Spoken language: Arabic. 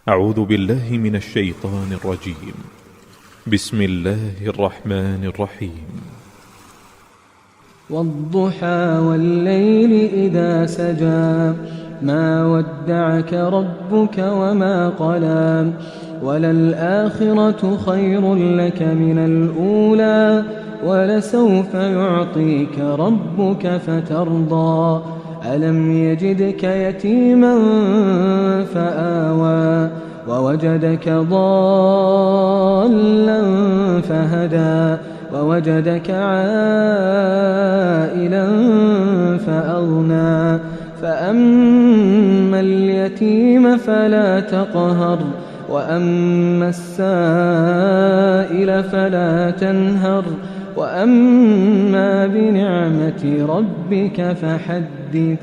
أعوذ بالله من الشيطان الرجيم. بسم الله الرحمن الرحيم. والضحى والليل إذا سجى ما ودعك ربك وما قلى وللآخرة خير لك من الأولى ولسوف يعطيك ربك فترضى ألم يجدك يتيما فآوى ووجدك ضالا فهدى ووجدك عائلا فأغنى فأما اليتيم فلا تقهر وأما السائل فلا تنهر وأما بنعمة ربك فحدث.